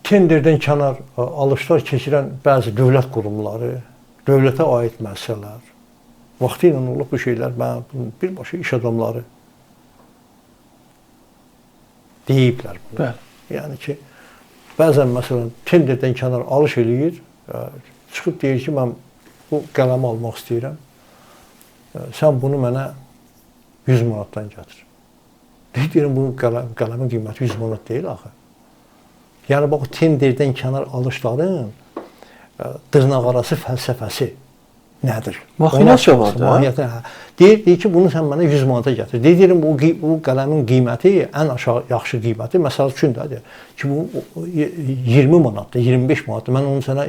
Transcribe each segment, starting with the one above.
tenderdən kənar alışlar keçirən bəzi dövlət qurumları, dövlətə aid müəssisələr, vaxtı ilə olub bu şeylər, mən birbaşa iş adamları deyiblər bunu. Bəli. Yəni ki, bəzən məsələn tenderdən kənar alış eləyir, çıxıb deyir ki, mən bu qələmi almaq istəyirəm, sən bunu mənə 100 manatdan gətir. Deyirəm, bu qələmin qiyməti 100 manat deyil axı. Yəni, bax, tenderdən kənar alışların dırnaqarası fəlsəfəsi nədir? Mahinasiya var da. Deyir ki, bunu sən mənə 100 manata gətir. Deyirəm, bu qələmin qiyməti ən aşağı yaxşı qiyməti, məsəl üçün də ki, bu 20 manatdır, 25 manatdır, mən onu sənə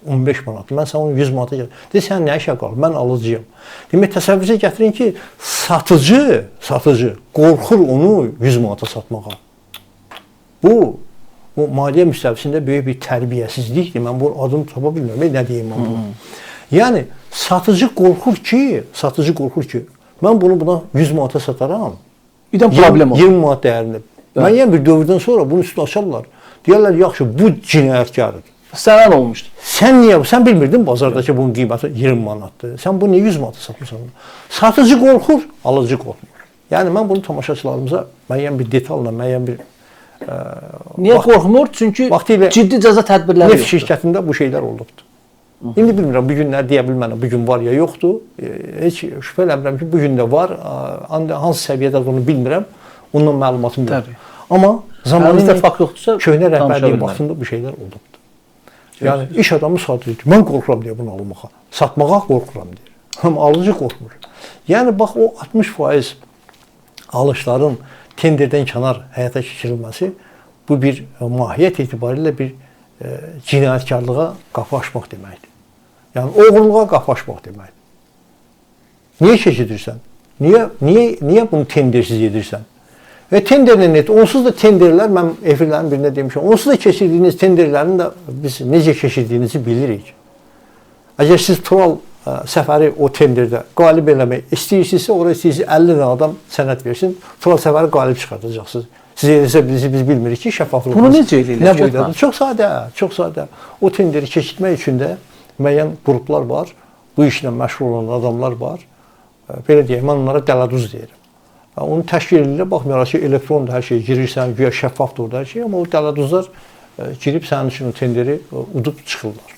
15 manatdır, mən sənə onu 100 manata gətir. Deyir, sən nə işə qalır, mən alıcıyam. Demək, təsəvvürə gətirin ki, satıcı qorxur onu 100 manata satmağa. Bu maliyyə müstəvisində böyük bir tərbiyəsizlikdir. Mən bu adını tapa bilmirəm, nə deyim mən bunu. Yəni, satıcı qorxur ki, mən bunu buna 100 manata sataram, bir də problem olur. 20 manat dəyərində. Müəyyən bir dövrdən sonra bunu üstü açarlar. Deyərlər, yaxşı, bu cinayətkardır. Sənən olmuşdu. Sən bilmirdin bazardakı bunun qiyməti 20 manatdır. Sən bunu 100 manata satmışsan. Satıcı qorxur, alıcı qorxmur. Yəni, mən bunu tamaşaçılarımıza müəyyən bir detalla, müəyyən bir niyə qorxmur? Çünki ciddi cəza tədbirləri yoxdur. Neft şirkətində bu şeylər olubdur. İndi bilmirəm, bu günlər deyə bilmərəm, bu gün var ya yoxdur. Heç şübhə eləmirəm ki, bu gün də var. Hansı səviyyədə bunu bilmirəm, ondan məlumatım yoxdur. Amma zamanında köhnə rəhbərliyin vaxtında bu şeylər olubdur. Yəni, iş adamı sadəcə ki, mən qorxuram deyə bunu almağa, satmağa qorxuram deyir. Amma alıcı qorxmur. Yəni, bax, o 60% alışların tenderdən kənar həyata keçirilməsi bu bir mahiyyət etibarilə bir cinayətkarlığa qapı açmaq deməkdir. Yəni, oğurluğa qapı açmaq deməkdir. Niyə keçirirsən? Niyə bunu tendersiz edirsən? Və tenderlə net, onsuz da tenderlər, mən efirlərin birində demişəm, onsuz da keçirdiyiniz tenderlərin də biz necə keçirdiyinizi bilirik. Əgər siz Tural səfəri o tenderdə qalib eləmək istəyirsinizsə, oraya istəyirsiniz 50 dənə adam sənəd versin, Tural səfəri qalib çıxardacaqsınız. Siz edirsə biz bilmirik ki, şəffaflıq. Bunu necə edirlər? Çox sadə. O tenderi keçirmək üçün də müəyyən qruplar var, bu işlə məşğul olan adamlar var. Belə deyək, mən onlara dələduz deyirəm. Onu təşkil edirlər, baxmayaraq ki, elektronda hər şey girirsən, güya şəffafdır orada hər şey, amma o dələduzlar girib sənin üçün o tenderi udub çıxırlar.